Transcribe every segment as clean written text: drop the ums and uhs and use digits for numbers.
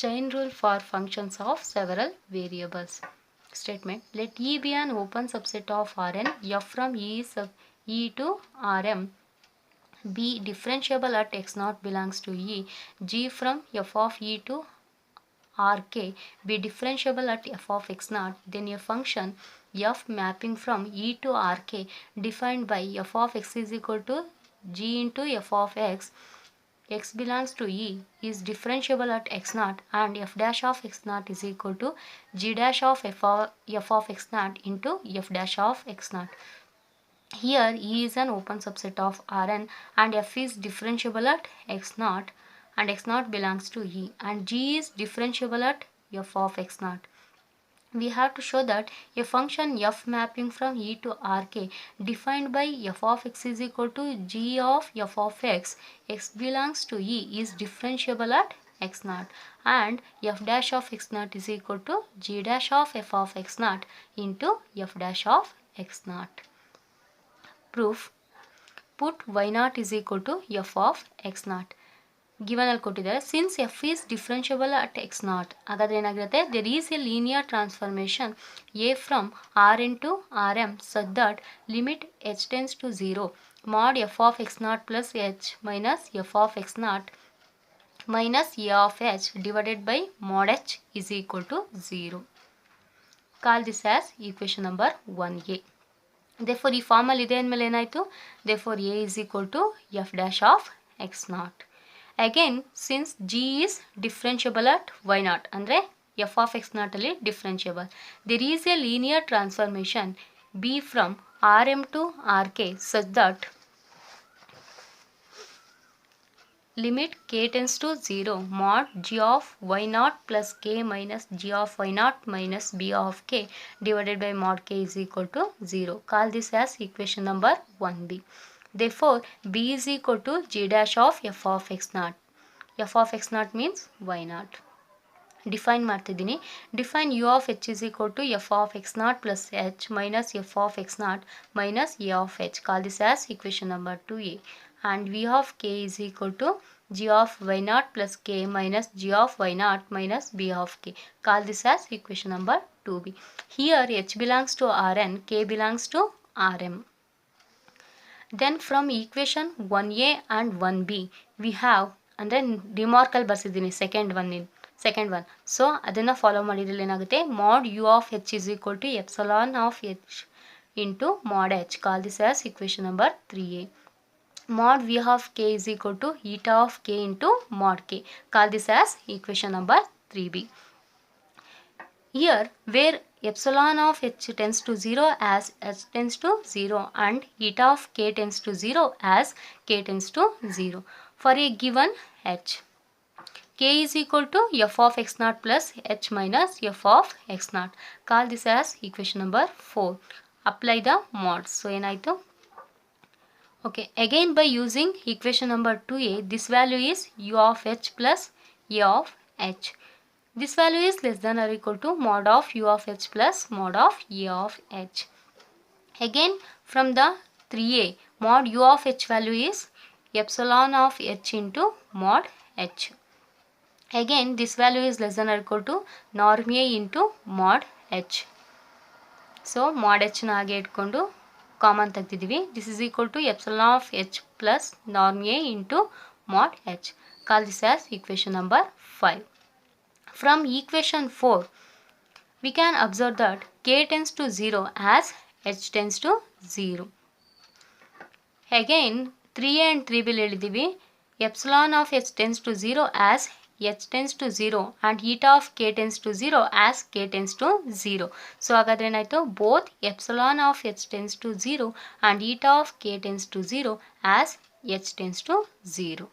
chain rule for functions of several variables. Statement: let E be an open subset of Rn. F from E sub E to Rm be differentiable at x0 belongs to E. G from f of E to Rk be differentiable at f of x0. Then a function f mapping from E to Rk defined by f of x is equal to g into f of x belongs to E is differentiable at x0, and f dash of x0 is equal to g dash of f of x0 into f dash of x0. Here E is an open subset of Rn and f is differentiable at x0 and x0 belongs to E, and g is differentiable at f of x0. We have to show that a function f mapping from E to Rk defined by f of x is equal to g of f of x belongs to E is differentiable at x0, and f dash of x0 is equal to g dash of f of x0 into f dash of x0. Proof: put y0 is equal to f of x0. Given ಅಲ್ಲಿ ಕೊಟ್ಟಿದ್ದಾರೆ. Since F is differentiable at X naught, ಹಾಗಾದ್ರೆ ಏನಾಗಿರುತ್ತೆ, there is a linear transformation A from R N to R M such that limit H tends to 0 mod F of X naught plus H minus F of X naught minus A of H divided by mod H is equal to 0. Call this as equation number 1a. therefore ಈ ಫಾರ್ಮಲ್ಲಿ ಇದೆ ಅಂದಮೇಲೆ ಏನಾಯಿತು, therefore a is equal to f dash of x0. Again, since g is differentiable at y0, ಅಂದರೆ f of x0 ಅಲ್ಲಿ differentiable, there is a linear transformation b from rm to rk such that limit k tends to 0 mod g of y0 plus k minus g of y0 minus b of k divided by mod k is equal to 0. Call this as equation number 1b. Therefore, b is equal to g dash of f of x0. f of x0 means y0. Define ಮಾಡ್ತಿದ್ದೀನಿ. Define u of h is equal to f of x0 plus h minus f of x0 minus a of h. Call this as equation number 2a. And v of k is equal to g of y0 plus k minus g of y0 minus b of k. Call this as equation number 2b. Here h belongs to Rn, k belongs to Rm. Then from equation 1a and 1b we have, ಅಂದರೆ ರಿಮಾರ್ಕಲ್ಲಿ ಬರ್ಸಿದ್ದೀನಿ second one, so ಅದನ್ನು follow ಮಾಡಿದ್ರಲ್ಲಿ ಏನಾಗುತ್ತೆ, mod U of H is equal to epsilon of H into mod H. Call this as equation number 3a. Mod V of K is equal to eta of K into mod K. Call this as equation number 3b. Here where epsilon of h tends to 0 as h tends to 0 and eta of k tends to 0 as k tends to 0. For a given h, k is equal to f of x0 plus h minus f of x0. Call this as equation number 4. Apply the mods. So ಏನಾಯಿತು, okay, again by using equation number 2a, this value is u of h plus a of h. This value is less than or equal to mod of u of h plus mod of a of h. Again from the 3a, mod u of h value is epsilon of h into mod h. Again this value is less than or equal to norm a into mod h. So mod h ನ ಹಾಗೆ ಇಟ್ಕೊಂಡು common ತೆಗ್ದಿದ್ದೀವಿ. This is equal to epsilon of h plus norm a into mod h. Call this as equation number 5. From equation 4, we can observe that k tends to 0 as h tends to 0. Again 3a and 3b ಹೇಳಿದ್ದೀವಿ, epsilon of h tends to 0 as h tends to 0 and eta of k tends to 0 as k tends to 0. So ಹಾಗಾದ್ರೆ ಏನಾಯಿತು, both epsilon of h tends to 0 and eta of k tends to 0 as h tends to 0.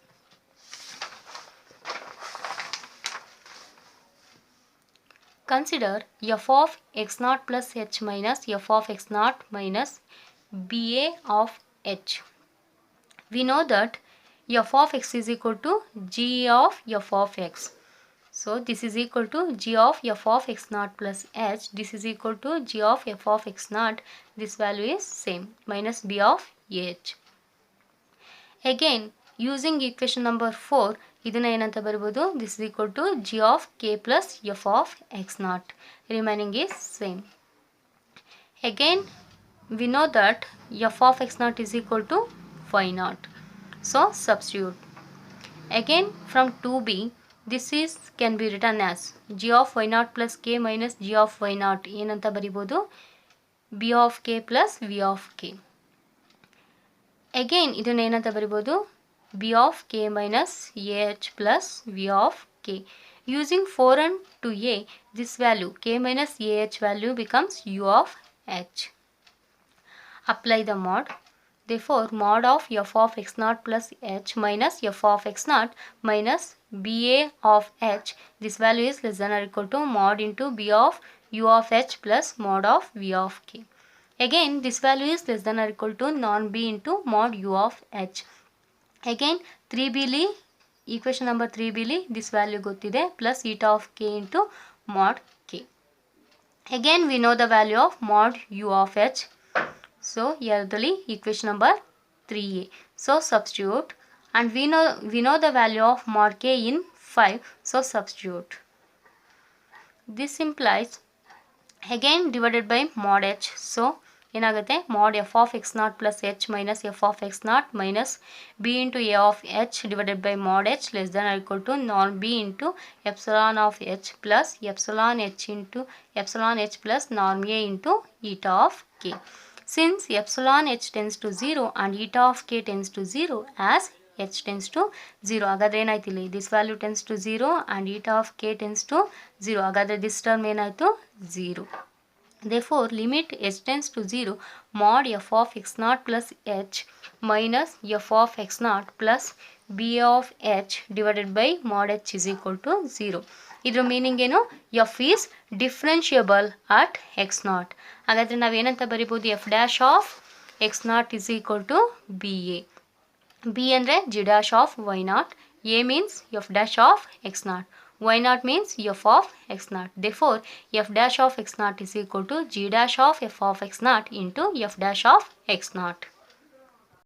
Consider f of x0 plus h minus f of x0 minus ba of h. We know that f of x is equal to g of f of x. So this is equal to g of f of x0 plus h. This is equal to g of f of x0. This value is same, minus b of h. Again using equation number 4, ಇದನ್ನು ಏನಂತ ಬರಿಬೋದು, this is equal to G of K plus F of X naught. Remaining is same. Again we know that f of x naught is equal to y naught. So substitute. Again from 2b this is can be written as g of y naught plus k minus g of y naught ಏನಂತ ಬರಿಬೋದು, b of k plus v of k. Again ಇದನ್ನು ಏನಂತ ಬರಿಬೋದು, b of k minus ah plus v of k. Using 4 and 2a, this value k minus ah value becomes u of h. Apply the mod. Therefore mod of f of x naught plus h minus f of x naught minus ba of h, this value is less than or equal to mod into b of u of h plus mod of v of k. Again this value is less than or equal to non b into mod u of h. Again 3b li equation number 3b li this value ಗೊತ್ತಿದೆ plus eta of k into mod k. Again we know the value of mod u of h. So here equation number 3a. So substitute, and we know the value of mod k in 5. So substitute. This implies again divided by mod h. So ಏನಾಗುತ್ತೆ, mod f of x naught plus h minus f of x naught minus b into a of h divided by mod h less than or equal to non b into epsilon of h plus epsilon h into epsilon h plus norm a into eta of k. Since epsilon h tends to 0 and eta of k tends to 0 as h tends to 0, ಹಾಗಾದ್ರೆ ಏನಾಯ್ತು ಇಲ್ಲಿ, this value tends to 0 and eta of k tends to 0, ಹಾಗಾದ್ರೆ this term ಏನಾಯ್ತು 0. Therefore limit h tends to 0 mod f of x naught plus h minus f of x naught plus b of h divided by mod h is equal to 0. ಇದರ meaning ಏನು, f is differentiable at x naught. ಹಾಗಾದರೆ ನಾವು ಏನಂತ ಬರಿಬೋದು, f dash of x naught is equal to ba. b ಅಂದರೆ g dash of y naught, a means f dash of x naught, y naught means f of x naught. Therefore f dash of x naught is equal to g dash of f of x naught into f dash of x naught.